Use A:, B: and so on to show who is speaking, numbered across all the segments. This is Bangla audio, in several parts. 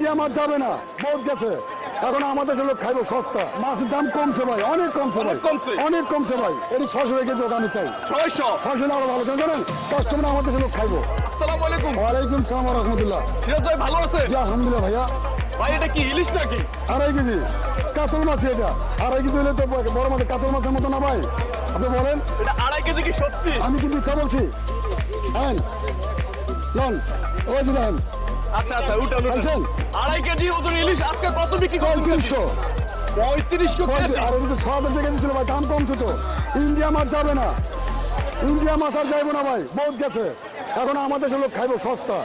A: ইন্ডিয়া মাছ যাবে না, বহুত গেছে। এখন আমাদের দেশের লোক খাইবো সস্তা, মাছের দাম কমছে ভাই, অনেক কমছে ভাই, অনেক কমছে ভাই। এটি 600 টাকা কেজি আমি চাই, 600 আরো ভালো, কেন জানেন? কাস্টমার আমাদের দেশের লোক খাইবো।
B: আসসালামু আলাইকুম।
A: ওয়ালাইকুম সালাম ওয়া রাহমাতুল্লাহ।
B: সিরাজ ভাই ভালো আছে?
A: জি আলহামদুলিল্লাহ ভাইয়া।
B: ভাই এটা কি ইলিশ নাকি?
A: 2.5 কেজি কাতল মাছ, এটা 2.5 কেজি হলে তো বড় মাছের কাতল মাছের মতো না ভাই, আপনি বলেন।
B: এটা 2.5 কেজি কি সত্যি?
A: আমি কি মিথ্যা বলছি? হ্যাঁ লন, ওই যে দেখেন।
B: আচ্ছা আচ্ছা উঠান উঠান।
A: পাইছেন?
B: 2.5 কেজি ওজন ইলিশ আজকে কত বিক্রি করছেন?
A: 3500।
B: 3500 কেজি।
A: আর এটা তো 6,000 টাকা দিচ্ছিল ভাই, দাম কমছে তো। ইন্ডিয়া মাছ যাবে না, ইন্ডিয়া মাছ আর যাইবো না ভাই, বহুত গেছে। এখন আমাদের দেশের লোক খাইবো সস্তা।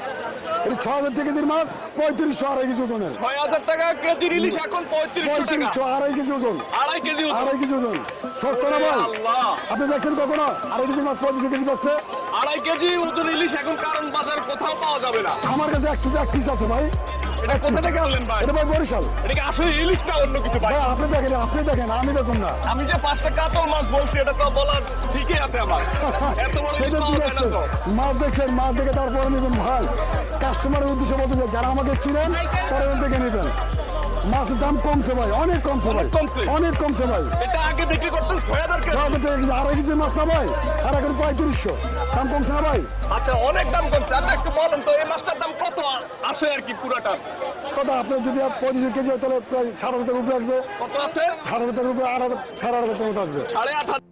A: এটি 6,000 টাকা কেজির মাছ, 3500 2.5 কেজি ওজনের।
B: 6000 টাকা কেজির ইলিশ এখন 3500 টাকা।
A: 3500 2.5 কেজি ওজন,
B: 2.5 কেজি ওজন।
A: 2.5 কেজি ওজন, সস্তা না ভাই?
B: আল্লাহ,
A: আপনি দেখছেন কখনো 2.5 কেজি মাছ 3500 কেজি বসতে?
B: 2.5 কেজি ওজন ইলিশ এখন কারণ বাজার কোথাও পাওয়া যাবে না।
A: আমার কাছে এক পিস আছে ভাই।
B: এটা কোথা থেকে আনলেন ভাই?
A: এটা ভাই বরিশাল।
B: এটা কি আসলে ইলিশ না অন্য কিছু ভাই?
A: ভাই আপনি দেখেন, আমি দেখুন না।
B: আমি যে 5টা কাতল মাছ বলছি এটা তো বলার ঠিকই আছে আমার। এত বড় ইলিশ
A: সেটা
B: পাওয়া
A: ঠিক
B: যায় না
A: আছে,
B: তো।
A: মাছ দেখছেন, মাছ দেখে তারপরে নেবেন ভাই। কাস্টমারের উদ্দেশ্যে বলতে চাই, যারা আমাকে চিনেন তারা দেখে নেবেন। মাছের দাম কমছে ভাই, অনেক কমছে ভাই,
B: অনেক কমছে?
A: অনেক কমছে ভাই।
B: এটা আগে বিক্রি করতেন 6000 কেজি।
A: 6,000 টাকা কেজি, 2.5 কেজি মাছ না ভাই, আর এখন 3500, দাম কমছে না ভাই?
B: আচ্ছা অনেক দাম কমছে। আচ্ছা একটু বলেন তো এই মাছটার দাম কত আসে আর কি পুরাটা?
A: কথা আপনার যদি 35 কেজি হয় তাহলে প্রায় 7,000 টাকা উপরে আসবে,
B: কত আসে?
A: 7,000 টাকার উপরে 8,000 সাড়ে 8,000 টাকা মতো আসবে।
B: 8,500